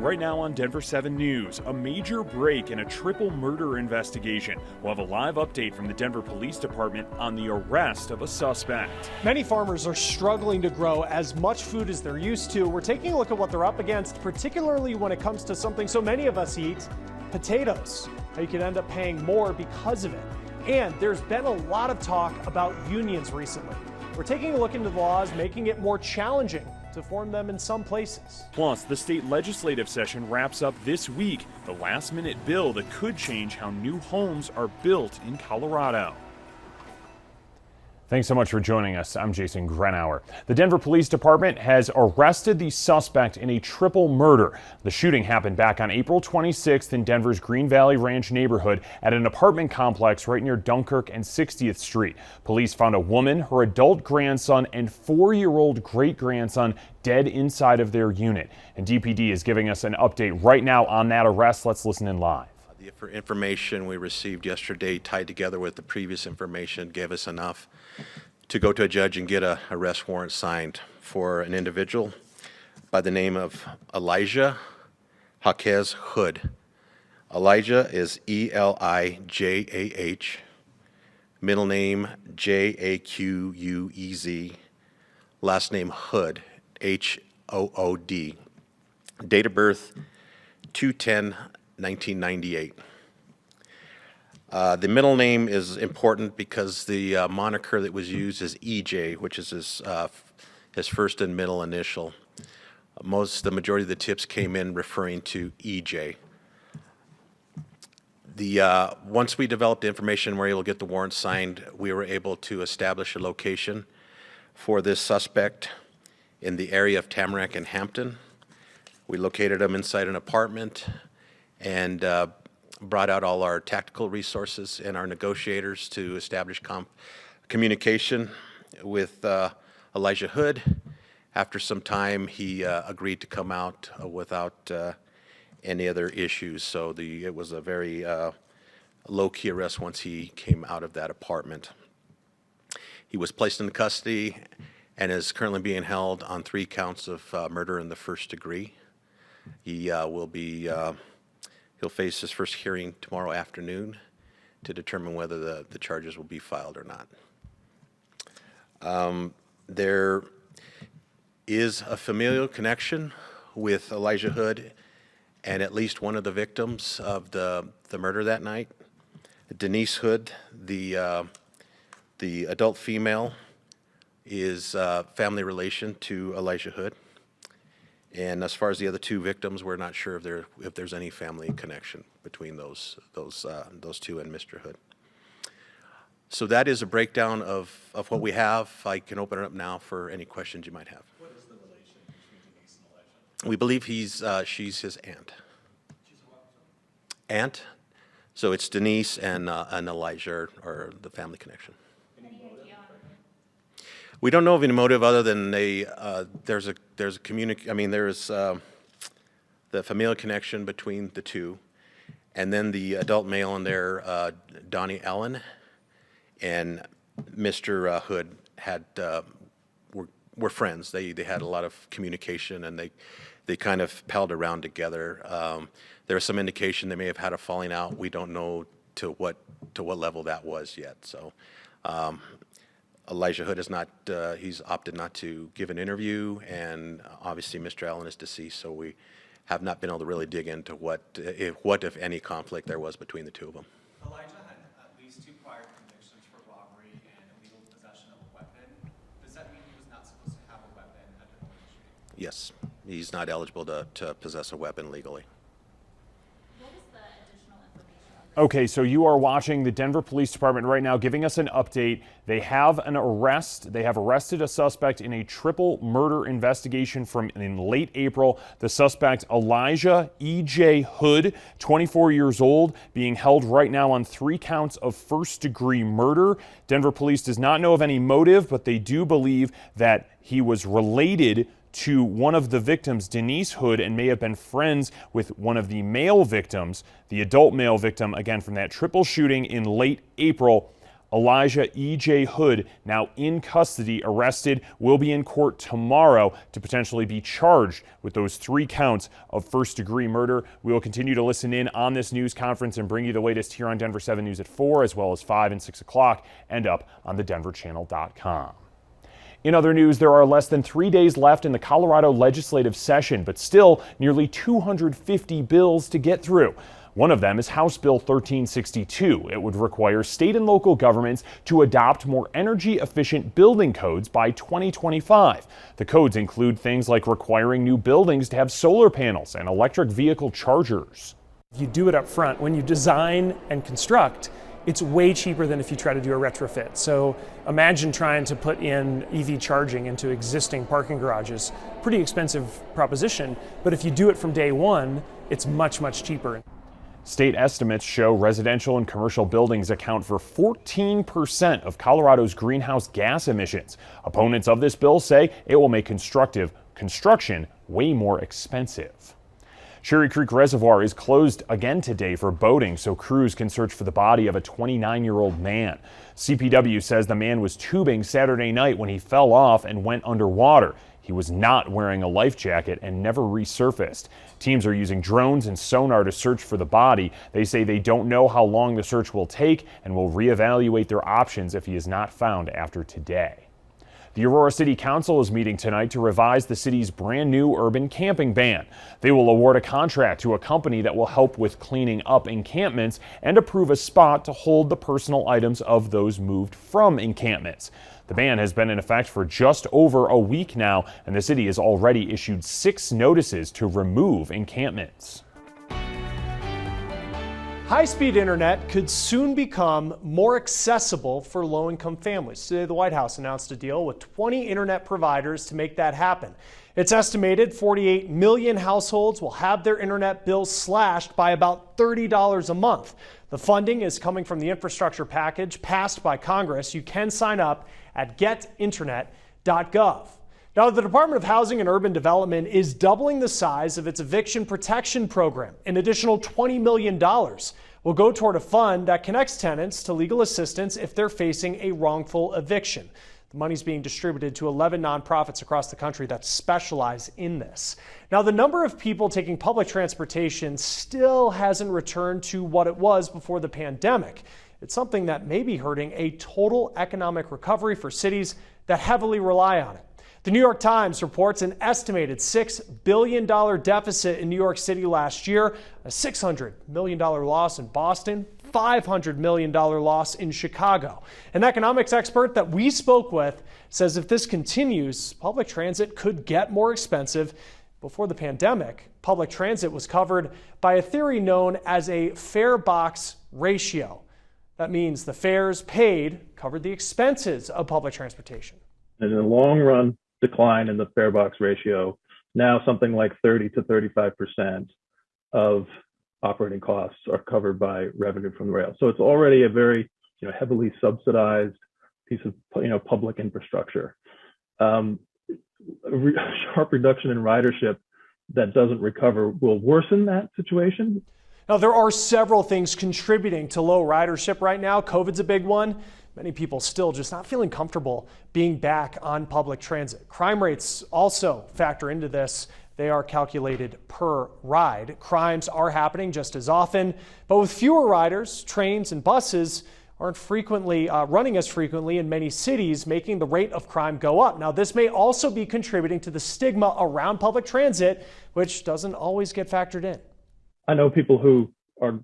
Right now on Denver 7 News, a major break in a triple murder investigation. We'll have a live update from the Denver Police Department on the arrest of a suspect. Many farmers are struggling to grow as much food as they're used to. We're taking a look at what they're up against, particularly when it comes to something so many of us eat, potatoes. How you can end up paying more because of it. And there's been a lot of talk about unions recently. We're taking a look into the laws, making it more challenging to form them in some places. Plus, the state legislative session wraps up this week. The last-minute bill that could change how new homes are built in Colorado. Thanks so much for joining us. I'm Jason Grenauer. The Denver Police Department has arrested the suspect in a triple murder. The shooting happened back on April 26th in Denver's Green Valley Ranch neighborhood at an apartment complex right near Dunkirk and 60th Street. Police found a woman, her adult grandson, and 4-year-old great-grandson dead inside of their unit. And DPD is giving us an update right now on that arrest. Let's listen in live. The information we received yesterday, tied together with the previous information, gave us enough to go to a judge and get an arrest warrant signed for an individual by the name of Elijah Jaquez Hood. Elijah is E-L-I-J-A-H, middle name J-A-Q-U-E-Z, last name Hood, H-O-O-D, date of birth 2/10/1998. The middle name is important because the moniker that was used is EJ, which is his first and middle initial. The majority of the tips came in referring to EJ. Once we developed the information, we were able to get the warrant signed. We were able to establish a location for this suspect in the area of Tamarack and Hampton. We located him inside an apartment and brought out all our tactical resources and our negotiators to establish communication with Elijah Hood. After some time, he agreed to come out without any other issues. So it was a very low-key arrest once he came out of that apartment. He was placed into custody and is currently being held on 3 counts of murder in the first degree. He'll face his first hearing tomorrow afternoon to determine whether the charges will be filed or not. There is a familial connection with Elijah Hood and at least one of the victims of the murder that night. Denise Hood, the adult female, is family relation to Elijah Hood. And as far as the other 2 victims, we're not sure if there's any family connection between those 2 and Mr. Hood. So that is a breakdown of what we have. I can open it up now for any questions you might have. What is the relation between Denise and Elijah? We believe she's his aunt. She's a what? Aunt. So it's Denise and Elijah are the family connection. We don't know of any motive other than there's the familial connection between the 2, and then the adult male in there, Donnie Allen, and Mr. Hood were friends. They had a lot of communication, and they kind of palled around together. There was some indication they may have had a falling out. We don't know to what level that was yet. So. Elijah Hood he's opted not to give an interview, and obviously Mr. Allen is deceased, so we have not been able to really dig into what, if any, conflict there was between the 2 of them. Elijah had at least 2 prior convictions for robbery and illegal possession of a weapon. Does that mean he was not supposed to have a weapon at the point of shooting? Yes, he's not eligible to possess a weapon legally. Okay, so you are watching the Denver Police Department right now giving us an update. They have an arrest. They have arrested a suspect in a triple murder investigation from in late April. The suspect, Elijah E.J. Hood, 24 years old, being held right now on 3 counts of first-degree murder. Denver Police does not know of any motive, but they do believe that he was related to one of the victims, Denise Hood, and may have been friends with one of the male victims, the adult male victim, again, from that triple shooting in late April. Elijah E.J. Hood, now in custody, arrested, will be in court tomorrow to potentially be charged with those 3 counts of first-degree murder. We will continue to listen in on this news conference and bring you the latest here on Denver 7 News at 4, as well as 5 and 6 o'clock, and up on thedenverchannel.com. In other news, there are less than 3 days left in the Colorado legislative session, but still nearly 250 bills to get through. One of them is House Bill 1362. It would require state and local governments to adopt more energy-efficient building codes by 2025. The codes include things like requiring new buildings to have solar panels and electric vehicle chargers. If you do it up front, when you design and construct, it's way cheaper than if you try to do a retrofit. So imagine trying to put in EV charging into existing parking garages. Pretty expensive proposition, but if you do it from day one, it's much, much cheaper. State estimates show residential and commercial buildings account for 14% of Colorado's greenhouse gas emissions. Opponents of this bill say it will make construction way more expensive. Cherry Creek Reservoir is closed again today for boating so crews can search for the body of a 29-year-old man. CPW says the man was tubing Saturday night when he fell off and went underwater. He was not wearing a life jacket and never resurfaced. Teams are using drones and sonar to search for the body. They say they don't know how long the search will take and will reevaluate their options if he is not found after today. The Aurora City Council is meeting tonight to revise the city's brand new urban camping ban. They will award a contract to a company that will help with cleaning up encampments and approve a spot to hold the personal items of those moved from encampments. The ban has been in effect for just over a week now, and the city has already issued 6 notices to remove encampments. High-speed internet could soon become more accessible for low-income families. Today, the White House announced a deal with 20 internet providers to make that happen. It's estimated 48 million households will have their internet bills slashed by about $30 a month. The funding is coming from the infrastructure package passed by Congress. You can sign up at getinternet.gov. Now, the Department of Housing and Urban Development is doubling the size of its eviction protection program. An additional $20 million will go toward a fund that connects tenants to legal assistance if they're facing a wrongful eviction. The money's being distributed to 11 nonprofits across the country that specialize in this. Now, the number of people taking public transportation still hasn't returned to what it was before the pandemic. It's something that may be hurting a total economic recovery for cities that heavily rely on it. The New York Times reports an estimated $6 billion deficit in New York City last year, a $600 million loss in Boston, $500 million loss in Chicago. An economics expert that we spoke with says if this continues, public transit could get more expensive. Before the pandemic, public transit was covered by a theory known as a fare box ratio. That means the fares paid covered the expenses of public transportation. In the long run, decline in the fare box ratio, now something like 30 to 35% of operating costs are covered by revenue from the rail. So it's already a very heavily subsidized piece of public infrastructure. A sharp reduction in ridership that doesn't recover will worsen that situation. Now, there are several things contributing to low ridership right now. COVID's a big one. Many people still just not feeling comfortable being back on public transit. Crime rates also factor into this. They are calculated per ride. Crimes are happening just as often, but with fewer riders, trains and buses aren't frequently running as frequently in many cities, making the rate of crime go up. Now, this may also be contributing to the stigma around public transit, which doesn't always get factored in. I know people who are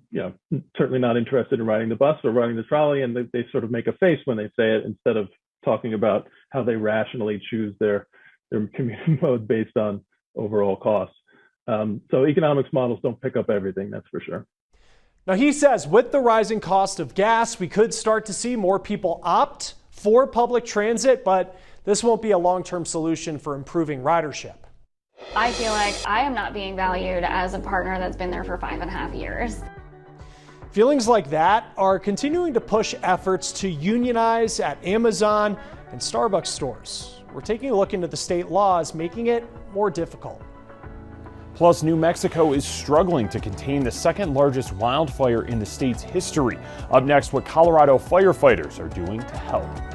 certainly not interested in riding the bus or riding the trolley, and they sort of make a face when they say it instead of talking about how they rationally choose their commuting mode based on overall costs. So economics models don't pick up everything, that's for sure. Now, he says with the rising cost of gas, we could start to see more people opt for public transit, but this won't be a long-term solution for improving ridership. I feel like I am not being valued as a partner that's been there for 5.5 years. Feelings like that are continuing to push efforts to unionize at Amazon and Starbucks stores. We're taking a look into the state laws making it more difficult. Plus, New Mexico is struggling to contain the second largest wildfire in the state's history. Up next, what Colorado firefighters are doing to help.